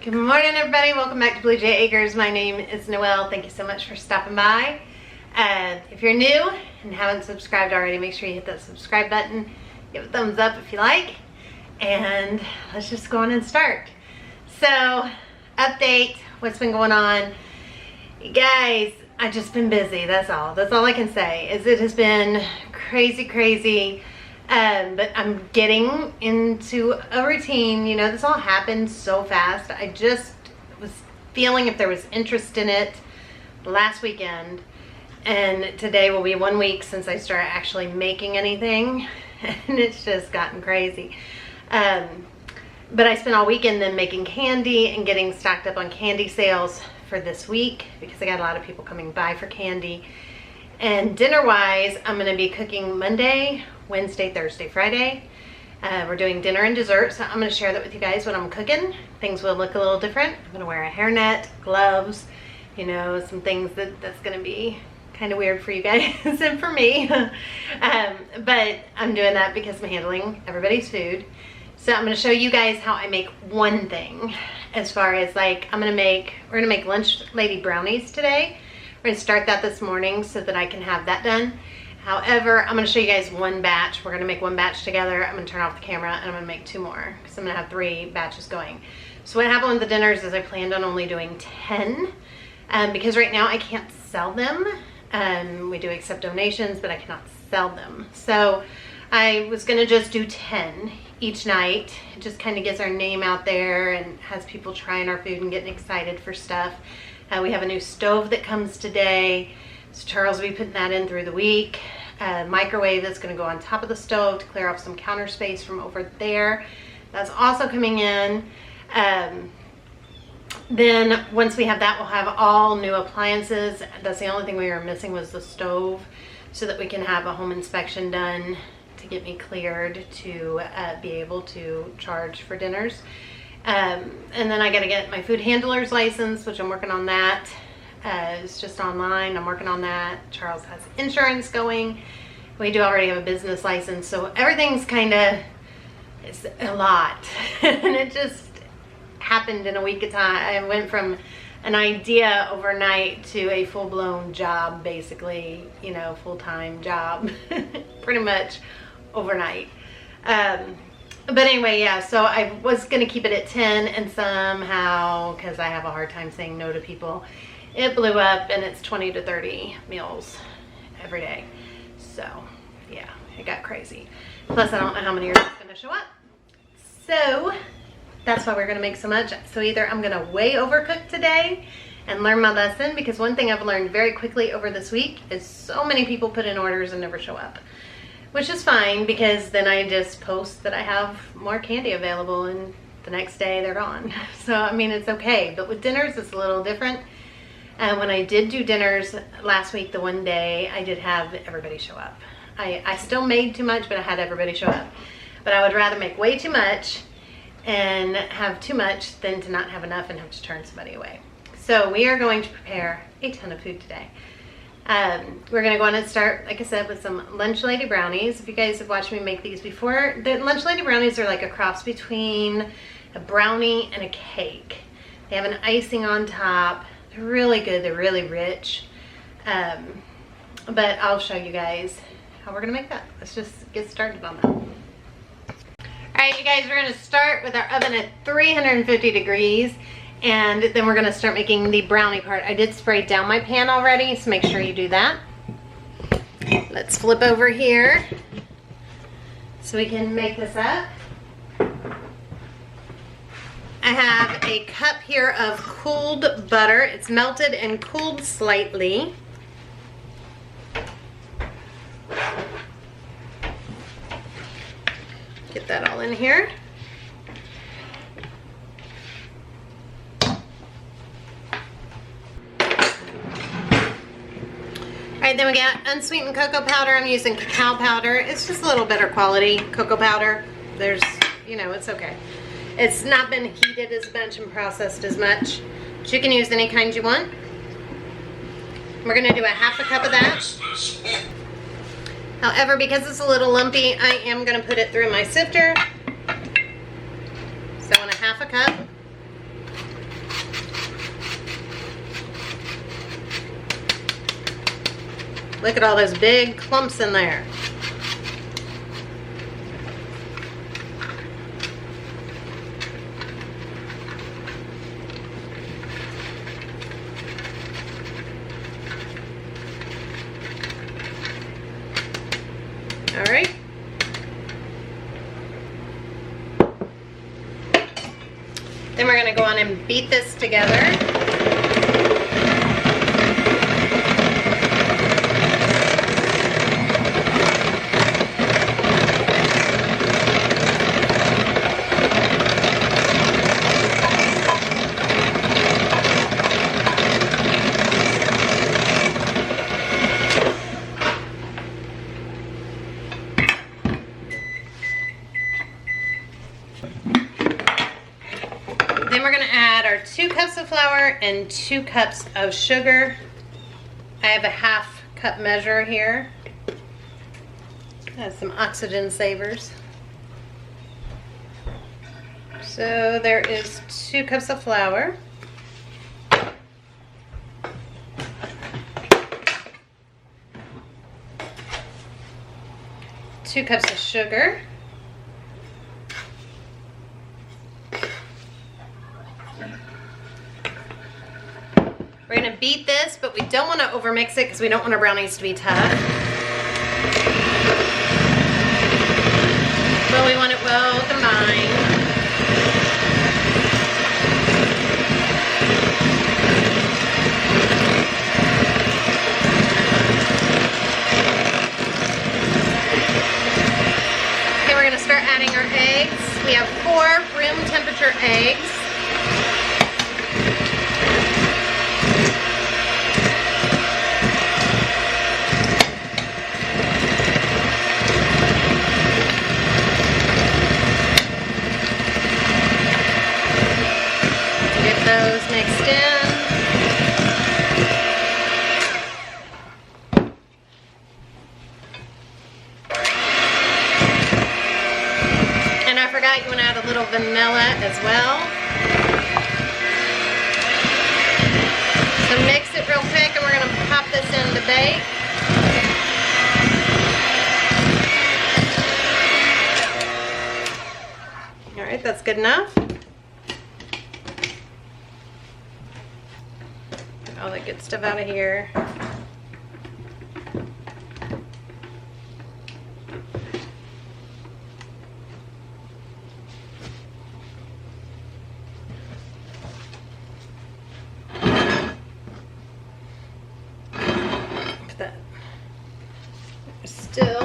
Good morning, everybody. Welcome back to Blue Jay Acres. My name is Noelle. Thank you so much for stopping by. If you're new and haven't subscribed already, make sure you hit that subscribe button. Give a thumbs up if you like. And let's just go on and start. So, update, what's been going on. You guys, I've just been busy. That's all. That's all I can say. It has been crazy. But I'm getting into a routine. You know, this all happened so fast. I just was feeling if there was interest in it last weekend. And today will be 1 week since I started actually making anything. And it's just gotten crazy. But I spent all weekend then making candy and getting stocked up on candy sales for this week because I got a lot of people coming by for candy. And dinner-wise, I'm going to be cooking Monday, Wednesday, Thursday, Friday. We're doing dinner and dessert, so I'm going to share that with you guys when I'm cooking. Things will look a little different. I'm going to wear a hairnet, gloves, you know, some things that's going to be kind of weird for you guys and for me. But I'm doing that because I'm handling everybody's food. So I'm going to show you guys how I make one thing as far as like, we're going to make lunch lady brownies today. We're going to start that this morning so that I can have that done. However, I'm going to show you guys one batch. We're going to make one batch together. I'm going to turn off the camera and I'm going to make 2 more because I'm going to have 3 batches going. So what happened with the dinners is I planned on only doing 10 because right now I can't sell them. We do accept donations, but I cannot sell them. So I was going to just do 10 each night. It just kind of gets our name out there and has people trying our food and getting excited for stuff. We have a new stove that comes today, so Charles will be putting that in through the week. Microwave that's going to go on top of the stove to clear off some counter space from over there. That's also coming in. Then once we have that, we'll have all new appliances. That's the only thing we were missing was the stove, so that we can have a home inspection done to get me cleared to be able to charge for dinners. And then I got to get my food handler's license, which I'm working on that. It's just online. I'm working on that. Charles has insurance going. We do already have a business license, so everything's kind of, it's a lot. And it just happened in a week of time. I went from an idea overnight to a full-blown job, basically, you know, full-time job, pretty much overnight. But anyway, yeah, so I was going to keep it at 10, and somehow, because I have a hard time saying no to people, it blew up, and it's 20 to 30 meals every day. So, yeah, it got crazy. Plus, I don't know how many are going to show up. So, that's why we're going to make so much. So, either I'm going to way overcook today and learn my lesson, because one thing I've learned very quickly over this week is so many people put in orders and never show up. Which is fine, because then I just post that I have more candy available and the next day they're gone. So, I mean, it's okay. But with dinners, it's a little different. And when I did do dinners last week, the one day, I did have everybody show up. I still made too much, but I had everybody show up. But I would rather make way too much and have too much than to not have enough and have to turn somebody away. So we are going to prepare a ton of food today. We're going to go on and start, like I said, with some Lunch Lady Brownies. If you guys have watched me make these before, the Lunch Lady Brownies are like a cross between a brownie and a cake. They have an icing on top. They're really good. They're really rich. But I'll show you guys how we're going to make that. Let's just get started on that. Alright, you guys, we're going to start with our oven at 350 degrees. And then we're going to start making the brownie part. I did spray down my pan already, so make sure you do that. Let's flip over here so we can make this up. I have a cup here of cooled butter. It's melted and cooled slightly. Get that all in here. Alright, then we got unsweetened cocoa powder. I'm using cacao powder. It's just a little better quality cocoa powder. There's, you know, it's okay. It's not been heated as much and processed as much. But you can use any kind you want. We're going to do a ½ cup of that. However, because it's a little lumpy, I am going to put it through my sifter. So in a ½ cup. Look at all those big clumps in there. All right. Then we're going to go on and beat this together. Then we're going to add our 2 cups of flour and 2 cups of sugar. I have a half cup measure here. Has some oxygen savers. So there is 2 cups of flour. 2 cups of sugar. We're going to beat this, but we don't want to overmix it because we don't want our brownies to be tough. But we want it well combined. Okay, we're going to start adding our eggs. We have 4 room temperature eggs. Those mixed in. And I forgot you want to add a little vanilla as well. So mix it real quick and we're going to pop this in to bake. Alright, that's good enough. All that good stuff out of here. Look at that. There's still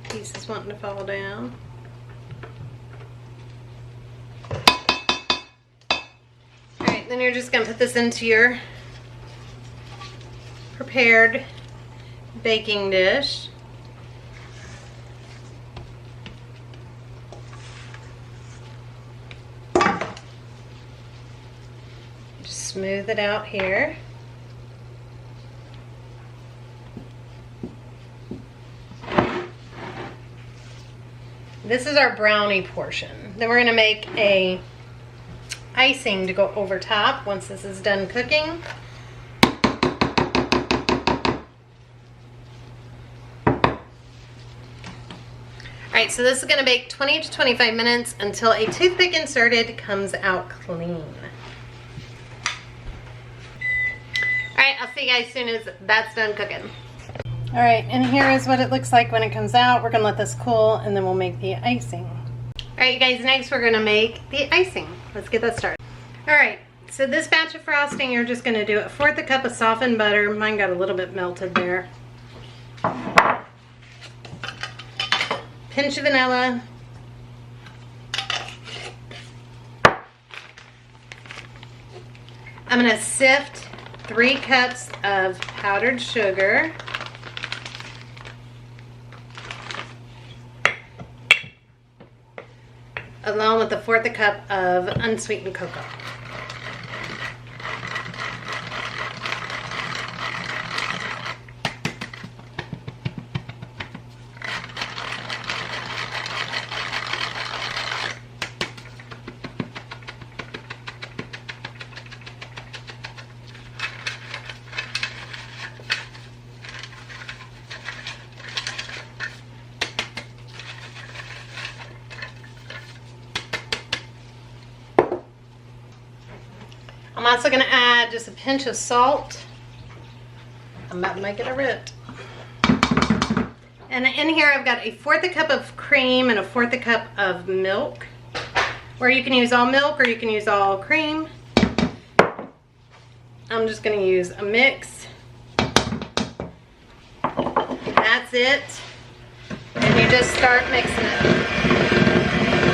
pieces wanting to fall down. Then you're just going to put this into your prepared baking dish. Just smooth it out here. This is our brownie portion. Then we're going to make a icing to go over top once this is done cooking. Alright, so this is going to bake 20 to 25 minutes until a toothpick inserted comes out clean. Alright, I'll see you guys as soon as that's done cooking. Alright, and here is what it looks like when it comes out. We're going to let this cool and then we'll make the icing. Alright, you guys, next we're going to make the icing. Let's get that started. Alright, so this batch of frosting, you're just going to do 1/4 cup of softened butter. Mine got a little bit melted there. Pinch of vanilla. I'm going to sift 3 cups of powdered sugar. Along with 1/4 cup of unsweetened cocoa. I'm also going to add just a pinch of salt. I'm about to make it a rit. And in here I've got 1/4 cup of cream and 1/4 cup of milk. Or you can use all milk or you can use all cream. I'm just going to use a mix. That's it. And you just start mixing it.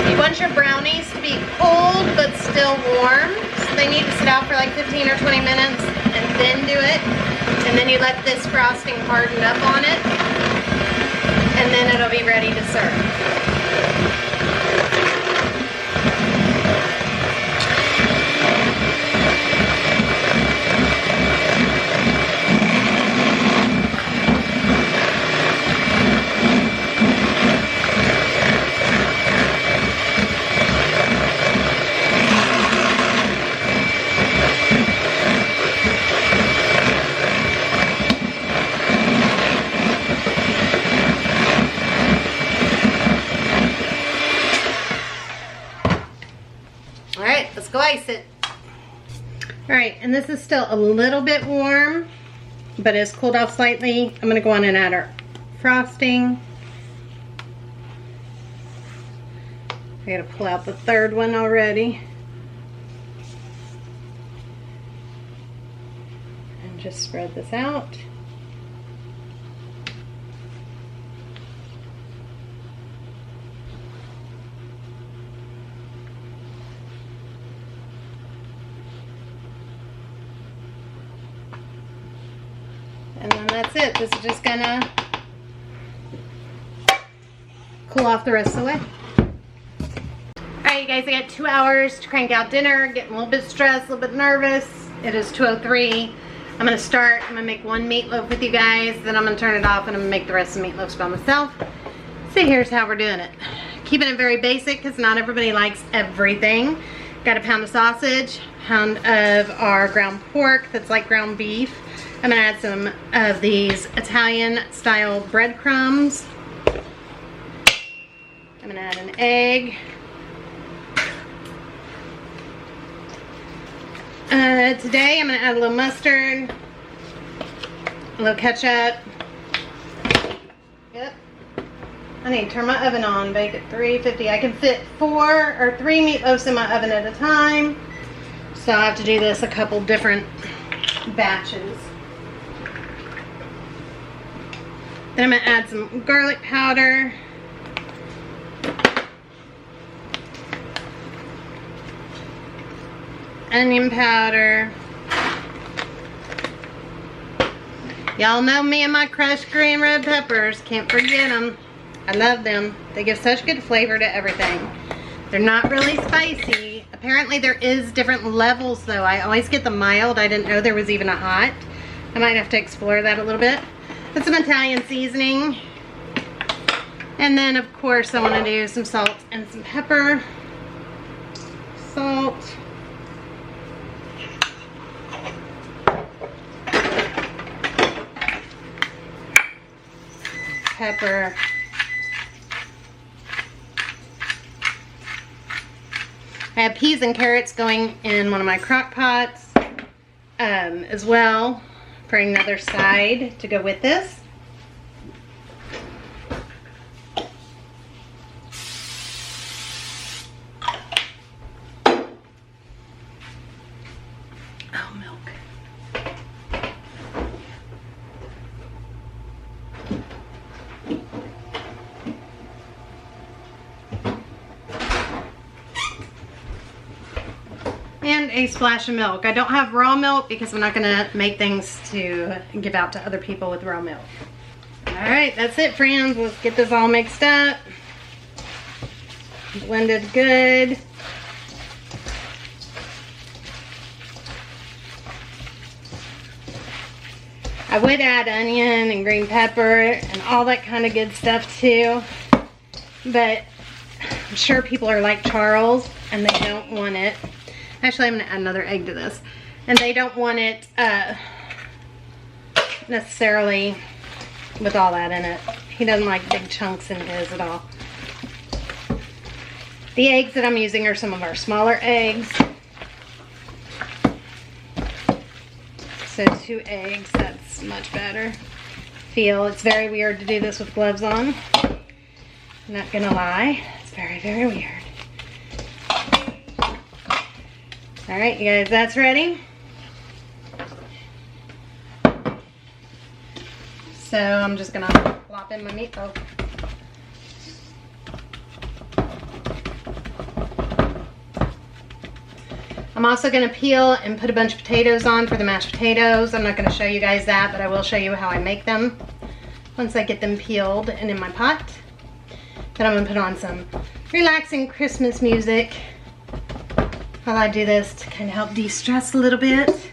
You want your brownies to be cold but still warm. So they need to sit out for like 15 or 20 minutes and then do it. And then you let this frosting harden up on it. And then it'll be ready to serve. Let's go ice it. Alright, and this is still a little bit warm, but it's cooled off slightly. I'm going to go on and add our frosting. I got to pull out the third one already. And just spread this out. And then that's it. This is just gonna cool off the rest of the way. Alright you guys, I got 2 hours to crank out dinner. Getting a little bit stressed, a little bit nervous. It is 2:03. I'm gonna start. I'm gonna make one meatloaf with you guys. Then I'm gonna turn it off and I'm gonna make the rest of the meatloafs by myself. So here's how we're doing it. Keeping it very basic because not everybody likes everything. Got a pound of sausage, pound of our ground pork that's like ground beef. I'm going to add some of these Italian style breadcrumbs. I'm going to add an egg. Today I'm going to add a little mustard, a little ketchup. Yep. I need to turn my oven on, bake at 350. I can fit 4 or 3 meatloafs in my oven at a time. So I have to do this a couple different batches. Then I'm going to add some garlic powder. Onion powder. Y'all know me and my crushed green red peppers. Can't forget them. I love them. They give such good flavor to everything. They're not really spicy. Apparently there is different levels though. I always get the mild. I didn't know there was even a hot. I might have to explore that a little bit. Put some Italian seasoning. And then of course I want to do some salt and some pepper. Salt. Pepper. I have peas and carrots going in one of my crock pots as well for another side to go with this. Oh, milk. And a splash of milk. I don't have raw milk because I'm not going to make things to give out to other people with raw milk. Alright, that's it friends. Let's get this all mixed up. Blended good. I would add onion and green pepper and all that kind of good stuff too. But I'm sure people are like Charles and they don't want it. Actually, I'm going to add another egg to this. And they don't want it necessarily with all that in it. He doesn't like big chunks in his at all. The eggs that I'm using are some of our smaller eggs. So 2 eggs, that's much better. It's very weird to do this with gloves on. I'm not gonna lie, it's very, very weird. All right, you guys, that's ready. So I'm just gonna plop in my meatloaf. I'm also gonna peel and put a bunch of potatoes on for the mashed potatoes. I'm not gonna show you guys that, but I will show you how I make them once I get them peeled and in my pot. Then I'm gonna put on some relaxing Christmas music while I do this to kind of help de-stress a little bit.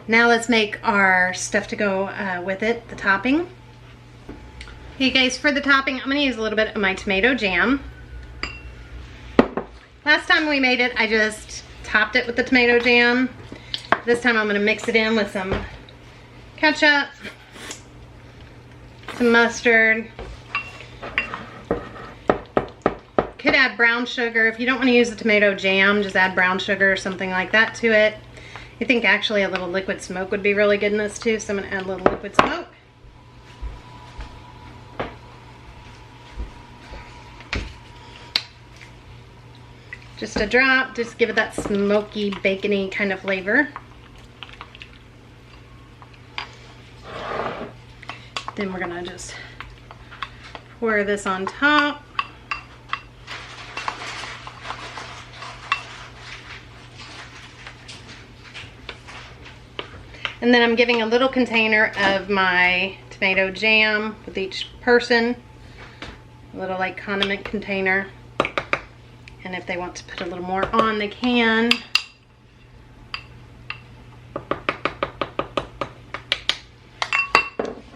Now let's make our stuff to go with it, the topping. Okay guys, for the topping, I'm gonna use a little bit of my tomato jam. Last time we made it, I just topped it with the tomato jam. This time I'm gonna mix it in with some ketchup, some mustard. Could add brown sugar. If you don't wanna use the tomato jam, just add brown sugar or something like that to it. I think actually a little liquid smoke would be really good in this too, so I'm gonna add a little liquid smoke. Just a drop, just give it that smoky, bacony kind of flavor. Then we're gonna just pour this on top. And then I'm giving a little container of my tomato jam with each person. A little like condiment container. And if they want to put a little more on, they can.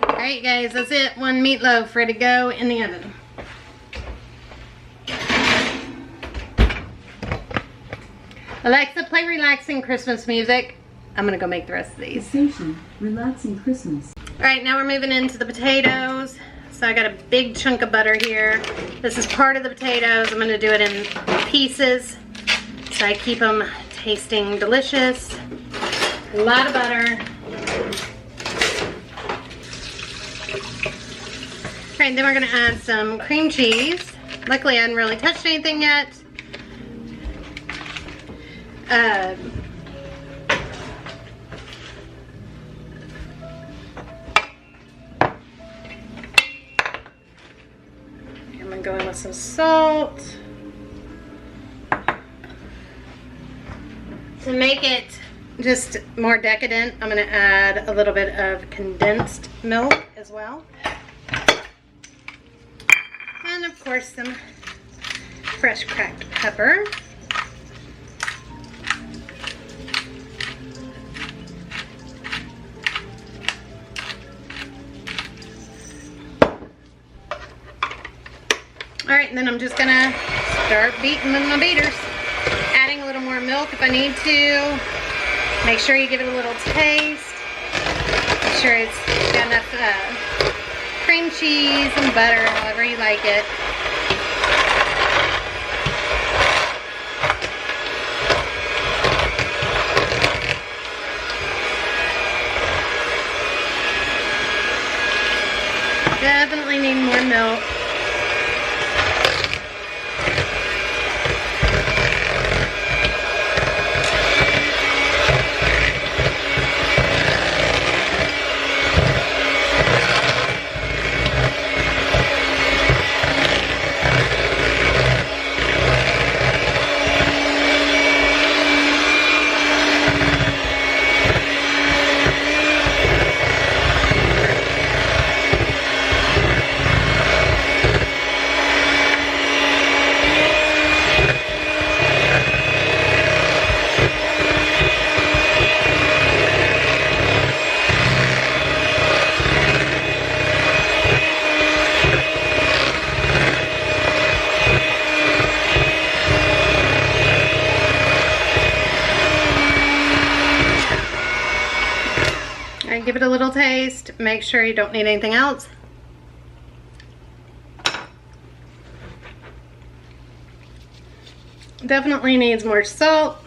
All right, guys, that's it. 1 meatloaf ready to go in the oven. Alexa, play relaxing Christmas music. I'm gonna go make the rest of these. Station, relaxing Christmas. All right, now we're moving into the potatoes. So I got a big chunk of butter here. This is part of the potatoes. I'm gonna do it in pieces so I keep them tasting delicious. A lot of butter. All right, then we're gonna add some cream cheese. Luckily I hadn't really touched anything yet. Going with some salt. To make it just more decadent, I'm going to add a little bit of condensed milk as well. And of course some fresh cracked pepper. All right, and then I'm just gonna start beating with my beaters. Adding a little more milk if I need to. Make sure you give it a little taste. Make sure it's got enough cream cheese and butter, however you like it. Definitely need more milk. Give it a little taste. Make sure you don't need anything else. Definitely needs more salt.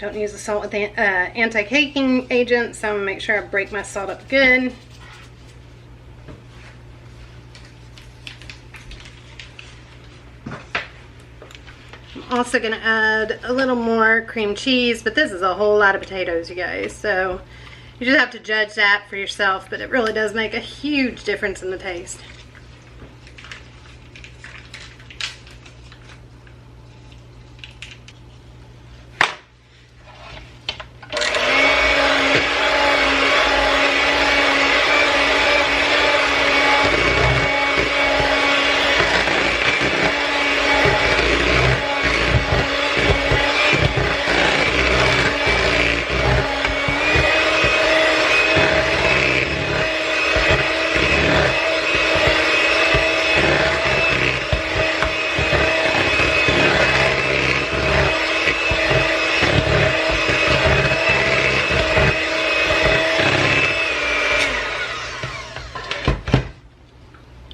Don't use the salt with the anti-caking agent, so I'm gonna make sure I break my salt up good. I'm also gonna add a little more cream cheese, but this is a whole lot of potatoes, you guys, so you just have to judge that for yourself, but it really does make a huge difference in the taste.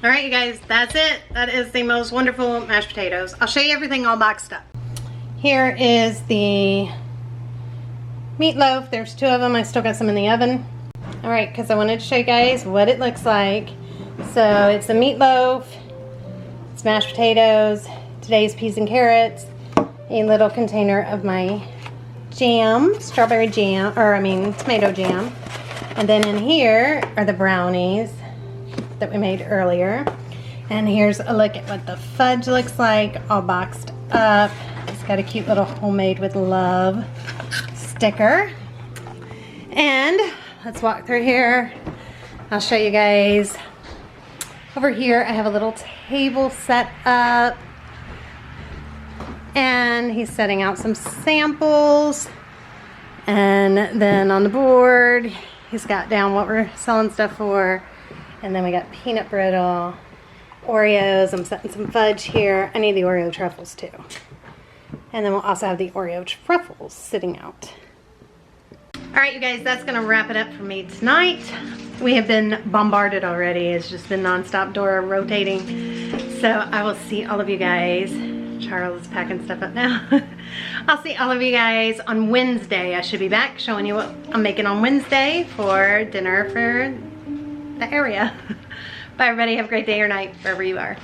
All right, you guys, that's it. That is the most wonderful mashed potatoes. I'll show you everything all boxed up. Here is the meatloaf. There's 2 of them. I still got some in the oven. All right, because I wanted to show you guys what it looks like. So it's the meatloaf, it's mashed potatoes, today's peas and carrots, a little container of my jam, strawberry jam, or I mean tomato jam. And then in here are the brownies that we made earlier. And here's a look at what the fudge looks like, all boxed up. It's got a cute little homemade with love sticker. And let's walk through here. I'll show you guys. Over here I have a little table set up, and he's setting out some samples. And then on the board he's got down what we're selling stuff for. And then we got peanut brittle, Oreos. I'm setting some fudge here. I need the Oreo truffles too. And then we'll also have the Oreo truffles sitting out. All right, you guys, that's gonna wrap it up for me tonight. We have been bombarded already. It's just been nonstop door rotating. So I will see all of you guys. Charles is packing stuff up now. I'll see all of you guys on Wednesday. I should be back showing you what I'm making on Wednesday for dinner for the area. Bye everybody, have a great day or night wherever you are.